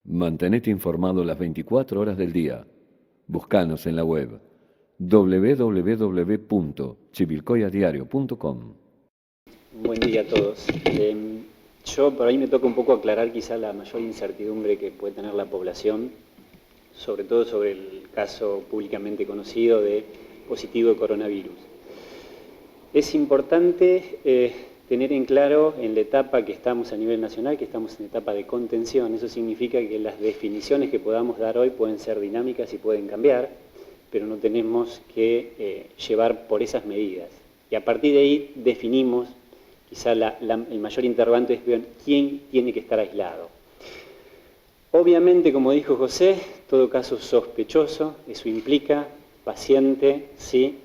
Mantenete informado las 24 horas del día. Búscanos en la web www.chivilcoyadiario.com. Buen día a todos. Yo por ahí me toca un poco aclarar quizá la mayor incertidumbre que puede tener la población, sobre todo sobre el caso públicamente conocido de positivo de coronavirus. Es importante tener en claro en la etapa que estamos a nivel nacional, que estamos en etapa de contención. Eso significa que las definiciones que podamos dar hoy pueden ser dinámicas y pueden cambiar, pero no tenemos que llevar por esas medidas. Y a partir de ahí definimos, quizá el mayor interrogante es quién tiene que estar aislado. Obviamente, como dijo José, todo caso sospechoso, eso implica paciente, sí,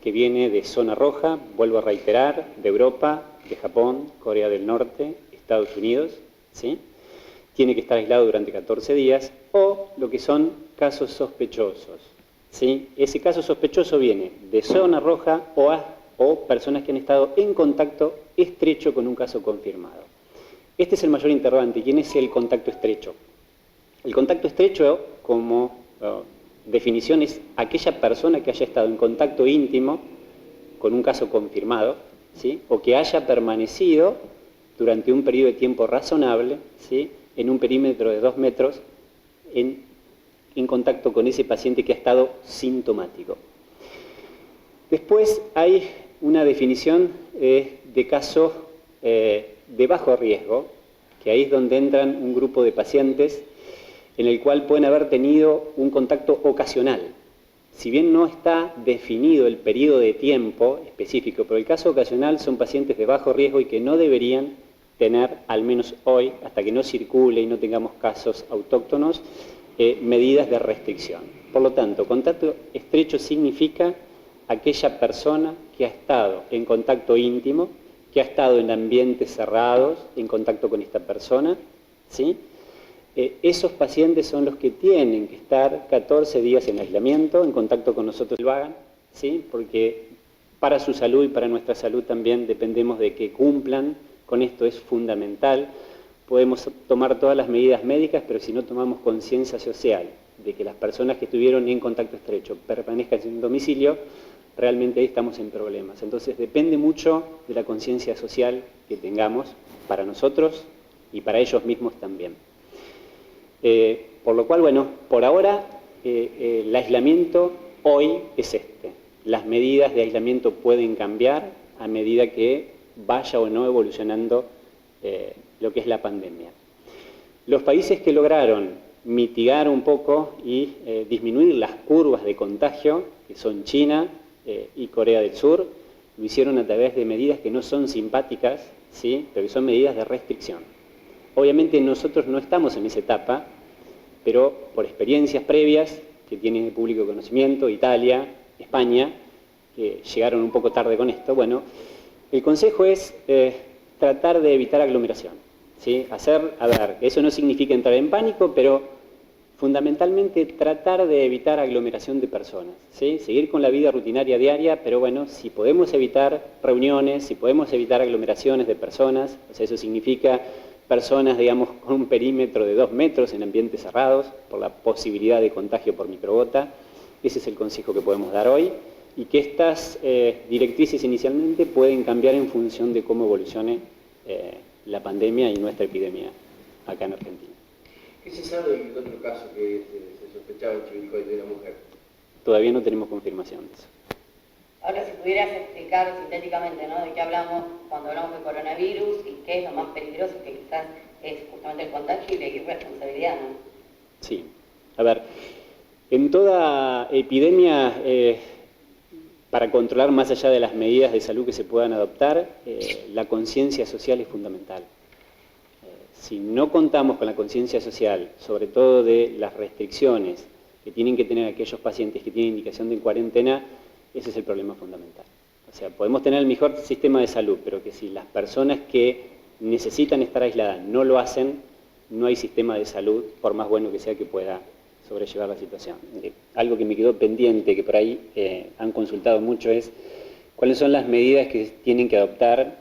que viene de zona roja, vuelvo a reiterar, de Europa, de Japón, Corea del Norte, Estados Unidos, ¿sí? Tiene que estar aislado durante 14 días, o lo que son casos sospechosos, ¿sí? Ese caso sospechoso viene de zona roja o personas que han estado en contacto estrecho con un caso confirmado. Este es el mayor interrogante. ¿Quién es el contacto estrecho? El contacto estrecho, como definición, es aquella persona que haya estado en contacto íntimo con un caso confirmado, ¿sí? O que haya permanecido durante un periodo de tiempo razonable, ¿sí? En un perímetro de 2 metros en contacto con ese paciente que ha estado sintomático. Después hay una definición de caso de bajo riesgo, que ahí es donde entran un grupo de pacientes en el cual pueden haber tenido un contacto ocasional. Si bien no está definido el periodo de tiempo específico, pero el caso ocasional son pacientes de bajo riesgo y que no deberían tener, al menos hoy, hasta que no circule y no tengamos casos autóctonos, medidas de restricción. Por lo tanto, contacto estrecho significa aquella persona que ha estado en contacto íntimo, que ha estado en ambientes cerrados, en contacto con esta persona, ¿sí? Esos pacientes son los que tienen que estar 14 días en aislamiento, en contacto con nosotros lo hagan, ¿sí? Porque para su salud y para nuestra salud también dependemos de que cumplan con esto, es fundamental. Podemos tomar todas las medidas médicas, pero si no tomamos conciencia social de que las personas que estuvieron en contacto estrecho permanezcan en domicilio, realmente ahí estamos en problemas. Entonces depende mucho de la conciencia social que tengamos para nosotros y para ellos mismos también. Por lo cual, bueno, por ahora el aislamiento hoy es este. Las medidas de aislamiento pueden cambiar a medida que vaya o no evolucionando lo que es la pandemia. Los países que lograron mitigar un poco y disminuir las curvas de contagio, que son China y Corea del Sur, lo hicieron a través de medidas que no son simpáticas, ¿sí? Pero que son medidas de restricción. Obviamente nosotros no estamos en esa etapa, pero por experiencias previas que tienen el público conocimiento, Italia, España, que llegaron un poco tarde con esto, bueno, el consejo es tratar de evitar aglomeración, ¿sí? Eso no significa entrar en pánico, pero fundamentalmente tratar de evitar aglomeración de personas, ¿sí? Seguir con la vida rutinaria diaria, pero bueno, si podemos evitar reuniones, si podemos evitar aglomeraciones de personas, o sea, eso significa personas, digamos, con un perímetro de 2 metros en ambientes cerrados, por la posibilidad de contagio por microgota. Ese es el consejo que podemos dar hoy, y que estas directrices inicialmente pueden cambiar en función de cómo evolucione la pandemia y nuestra epidemia acá en Argentina. ¿Qué se sabe del otro caso que se sospechaba en Chivilcoy de una mujer? Todavía no tenemos confirmación de eso. Ahora, si pudieras explicar sintéticamente, ¿no?, de qué hablamos cuando hablamos de coronavirus y qué es lo más peligroso, que quizás es justamente el contagio y la irresponsabilidad, ¿no? Sí. A ver, en toda epidemia, para controlar más allá de las medidas de salud que se puedan adoptar, la conciencia social es fundamental. Si no contamos con la conciencia social, sobre todo de las restricciones que tienen que tener aquellos pacientes que tienen indicación de cuarentena, ese es el problema fundamental. O sea, podemos tener el mejor sistema de salud, pero que si las personas que necesitan estar aisladas no lo hacen, no hay sistema de salud, por más bueno que sea, que pueda sobrellevar la situación. Algo que me quedó pendiente, que por ahí han consultado mucho, es cuáles son las medidas que tienen que adoptar,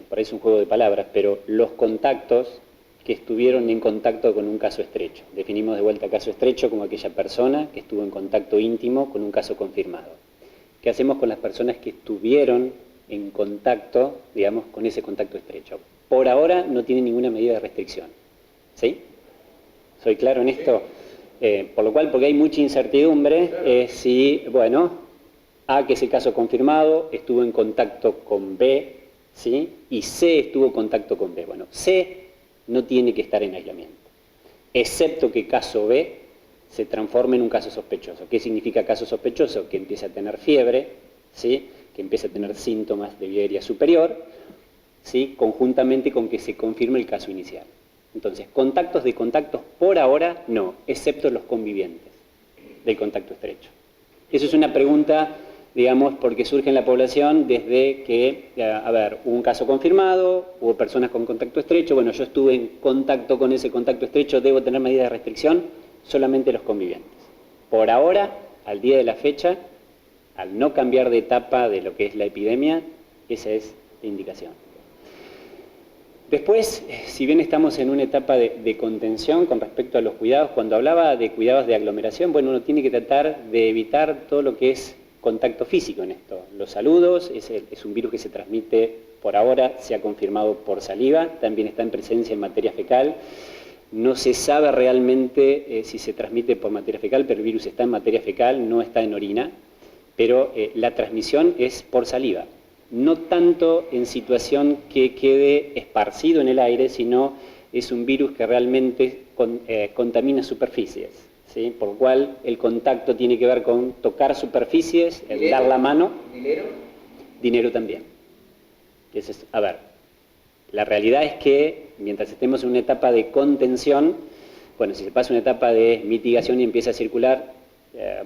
por ahí es un juego de palabras, pero los contactos que estuvieron en contacto con un caso estrecho. Definimos de vuelta caso estrecho como aquella persona que estuvo en contacto íntimo con un caso confirmado. ¿Qué hacemos con las personas que estuvieron en contacto, digamos, con ese contacto estrecho? Por ahora no tienen ninguna medida de restricción. ¿Sí? ¿Soy claro en esto? Por lo cual, porque hay mucha incertidumbre, si, bueno, A, que es el caso confirmado, estuvo en contacto con B, ¿sí? Y C estuvo en contacto con B. Bueno, C no tiene que estar en aislamiento, excepto que caso B se transforme en un caso sospechoso. ¿Qué significa caso sospechoso? Que empiece a tener fiebre, ¿sí? Que empiece a tener síntomas de vía aérea superior, ¿sí? Conjuntamente con que se confirme el caso inicial. Entonces, contactos de contactos por ahora no, excepto los convivientes del contacto estrecho. Eso es una pregunta, digamos, porque surge en la población desde que, a ver, hubo un caso confirmado, hubo personas con contacto estrecho, bueno, yo estuve en contacto con ese contacto estrecho, ¿debo tener medidas de restricción? Solamente los convivientes. Por ahora, al día de la fecha, al no cambiar de etapa de lo que es la epidemia, esa es la indicación. Después, si bien estamos en una etapa de contención con respecto a los cuidados, cuando hablaba de cuidados de aglomeración, bueno, uno tiene que tratar de evitar todo lo que es contacto físico en esto. Los saludos, es un virus que se transmite, por ahora se ha confirmado por saliva, también está en presencia en materia fecal. No se sabe realmente si se transmite por materia fecal, pero el virus está en materia fecal, no está en orina, pero la transmisión es por saliva. No tanto en situación que quede esparcido en el aire, sino es un virus que realmente contamina superficies, ¿sí? Por lo cual el contacto tiene que ver con tocar superficies, el dar la mano. ¿Dinero? Dinero también. A ver, la realidad es que mientras estemos en una etapa de contención, bueno, si se pasa una etapa de mitigación y empieza a circular,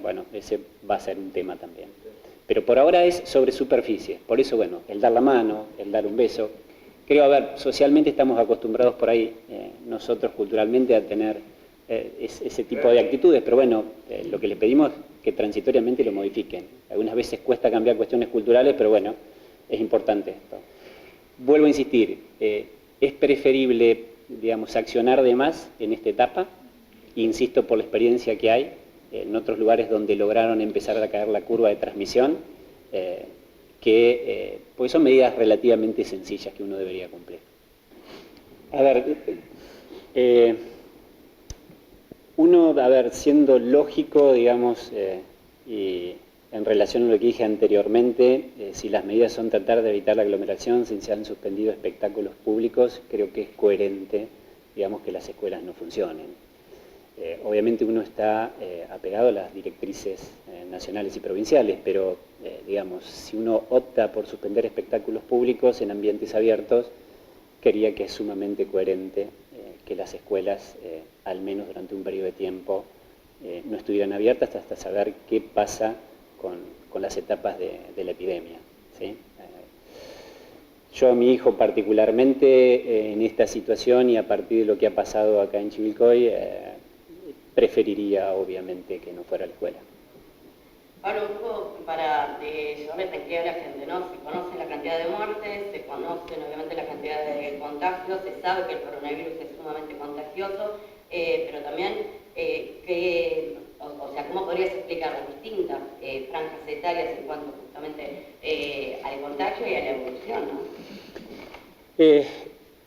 bueno, ese va a ser un tema también. Pero por ahora es sobre superficie, por eso, bueno, el dar la mano, el dar un beso. Creo, a ver, socialmente estamos acostumbrados por ahí, nosotros culturalmente, a tener ese tipo de actitudes, pero bueno, lo que le pedimos es que transitoriamente lo modifiquen. Algunas veces cuesta cambiar cuestiones culturales, pero bueno, es importante esto. Vuelvo a insistir, es preferible, digamos, accionar de más en esta etapa, insisto por la experiencia que hay, en otros lugares donde lograron empezar a caer la curva de transmisión, pues son medidas relativamente sencillas que uno debería cumplir. A ver, uno, a ver, siendo lógico, digamos, y en relación a lo que dije anteriormente, si las medidas son tratar de evitar la aglomeración, si se han suspendido espectáculos públicos, creo que es coherente, digamos, que las escuelas no funcionen. Obviamente uno está apegado a las directrices nacionales y provinciales, pero digamos, si uno opta por suspender espectáculos públicos en ambientes abiertos, creía que es sumamente coherente que las escuelas, al menos durante un periodo de tiempo, no estuvieran abiertas hasta saber qué pasa con las etapas de la epidemia, ¿sí? Yo a mi hijo particularmente en esta situación y a partir de lo que ha pasado acá en Chivilcoy, preferiría obviamente que no fuera a la escuela. Ahora un poco para llevarle tranquilidad a la gente, ¿no? Se conoce la cantidad de muertes, se conocen obviamente la cantidad de contagios, se sabe que el coronavirus es sumamente contagioso, pero también, ¿cómo podrías explicar las distintas franjas etarias en cuanto justamente al contagio y a la evolución, ¿no?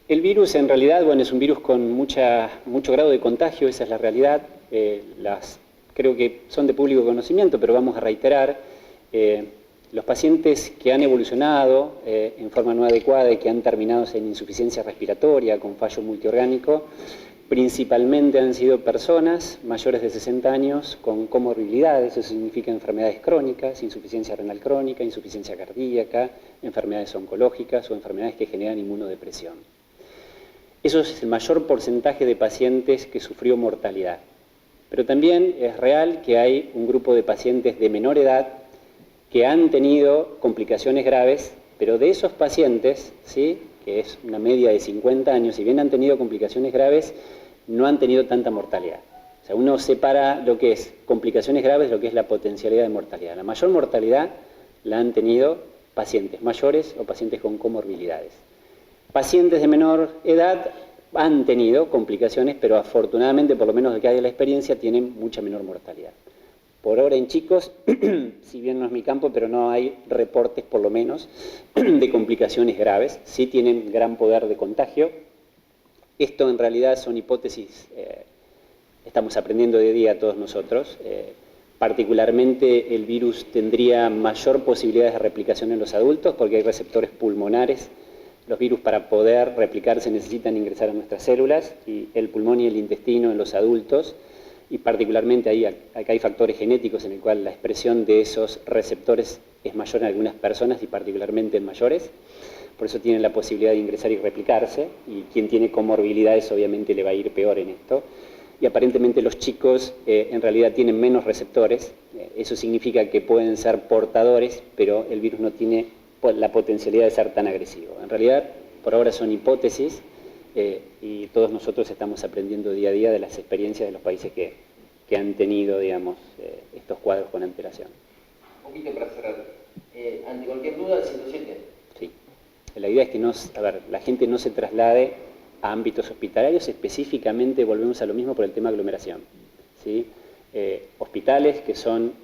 El virus en realidad, bueno, es un virus con mucho grado de contagio, esa es la realidad. Creo que son de público conocimiento, pero vamos a reiterar, los pacientes que han evolucionado en forma no adecuada y que han terminado en insuficiencia respiratoria, con fallo multiorgánico, principalmente han sido personas mayores de 60 años con comorbilidades, eso significa enfermedades crónicas, insuficiencia renal crónica, insuficiencia cardíaca, enfermedades oncológicas o enfermedades que generan inmunodepresión. Eso es el mayor porcentaje de pacientes que sufrió mortalidad. Pero también es real que hay un grupo de pacientes de menor edad que han tenido complicaciones graves, pero de esos pacientes, ¿sí?, que es una media de 50 años, si bien han tenido complicaciones graves, no han tenido tanta mortalidad. O sea, uno separa lo que es complicaciones graves de lo que es la potencialidad de mortalidad. La mayor mortalidad la han tenido pacientes mayores o pacientes con comorbilidades. Pacientes de menor edad han tenido complicaciones, pero afortunadamente, por lo menos de que hay de la experiencia, tienen mucha menor mortalidad. Por ahora en chicos, si bien no es mi campo, pero no hay reportes por lo menos de complicaciones graves. Sí tienen gran poder de contagio. Esto en realidad son hipótesis, estamos aprendiendo de día todos nosotros. Particularmente el virus tendría mayor posibilidades de replicación en los adultos porque hay receptores pulmonares. Los virus para poder replicarse necesitan ingresar a nuestras células y el pulmón y el intestino en los adultos. Y particularmente ahí acá hay factores genéticos en el cual la expresión de esos receptores es mayor en algunas personas y particularmente en mayores. Por eso tienen la posibilidad de ingresar y replicarse, y quien tiene comorbilidades obviamente le va a ir peor en esto. Y aparentemente los chicos en realidad tienen menos receptores, eso significa que pueden ser portadores, pero el virus no tiene la potencialidad de ser tan agresivo. En realidad, por ahora son hipótesis, y todos nosotros estamos aprendiendo día a día de las experiencias de los países que han tenido, digamos, estos cuadros con antelación. Un poquito para cerrar. Ante cualquier duda, el 107. Sí. La idea es que la gente no se traslade a ámbitos hospitalarios, específicamente volvemos a lo mismo por el tema aglomeración. ¿Sí? Hospitales que son,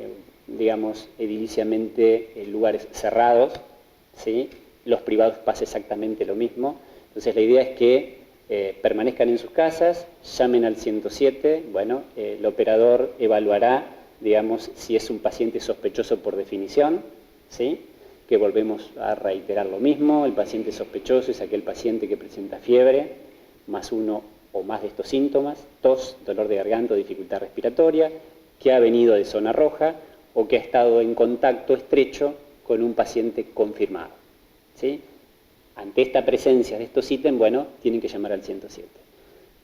digamos, ediliciamente lugares cerrados, ¿sí? Los privados pasa exactamente lo mismo. Entonces la idea es que permanezcan en sus casas, llamen al 107, bueno, el operador evaluará, digamos, si es un paciente sospechoso por definición, ¿sí? Que volvemos a reiterar lo mismo, el paciente sospechoso es aquel paciente que presenta fiebre, más uno o más de estos síntomas, tos, dolor de garganta o dificultad respiratoria, que ha venido de zona roja o que ha estado en contacto estrecho con un paciente confirmado, ¿sí? Ante esta presencia de estos ítems, bueno, tienen que llamar al 107.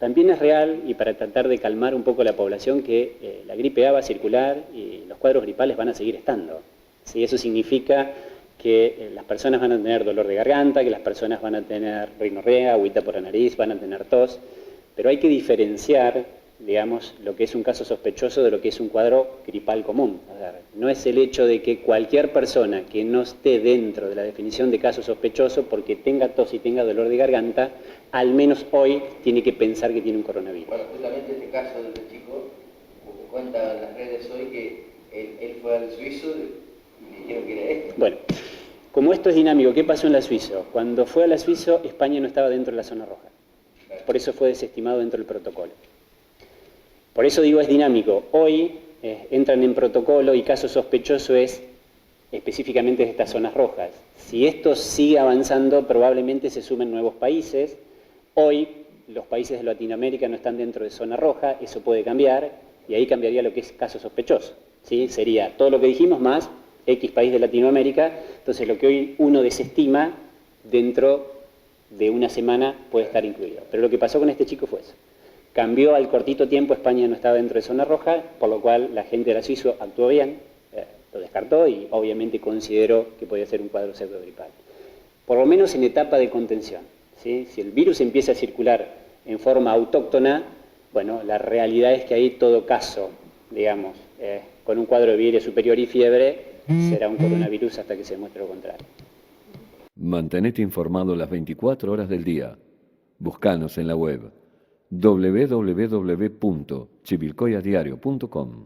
También es real, y para tratar de calmar un poco la población, que la gripe A va a circular y los cuadros gripales van a seguir estando, ¿sí? Eso significa que las personas van a tener dolor de garganta, que las personas van a tener rinorrea, agüita por la nariz, van a tener tos, pero hay que diferenciar, digamos, lo que es un caso sospechoso de lo que es un cuadro gripal común. O sea, no es el hecho de que cualquier persona que no esté dentro de la definición de caso sospechoso, porque tenga tos y tenga dolor de garganta, al menos hoy tiene que pensar que tiene un coronavirus. Bueno, justamente este caso de este chico, como cuenta en las redes hoy, que él fue al suizo y le dijeron que era esto. Bueno, como esto es dinámico, ¿qué pasó en la Suizo? Cuando fue a la Suizo, España no estaba dentro de la zona roja. Por eso fue desestimado dentro del protocolo. Por eso digo es dinámico. Hoy entran en protocolo y caso sospechoso es específicamente de estas zonas rojas. Si esto sigue avanzando, probablemente se sumen nuevos países. Hoy los países de Latinoamérica no están dentro de zona roja, eso puede cambiar y ahí cambiaría lo que es caso sospechoso, ¿sí? Sería todo lo que dijimos más X país de Latinoamérica, entonces lo que hoy uno desestima dentro de una semana puede estar incluido. Pero lo que pasó con este chico fue eso. Cambió al cortito tiempo, España no estaba dentro de zona roja, por lo cual la gente de la Suizo actuó bien, lo descartó y obviamente consideró que podía ser un cuadro pseudogripal. Por lo menos en etapa de contención, ¿sí? Si el virus empieza a circular en forma autóctona, bueno, la realidad es que ahí todo caso, digamos, con un cuadro de virus superior y fiebre, será un coronavirus hasta que se demuestre lo contrario. Mantenete informado las 24 horas del día. Búscanos en la web www.chivilcoyadiario.com.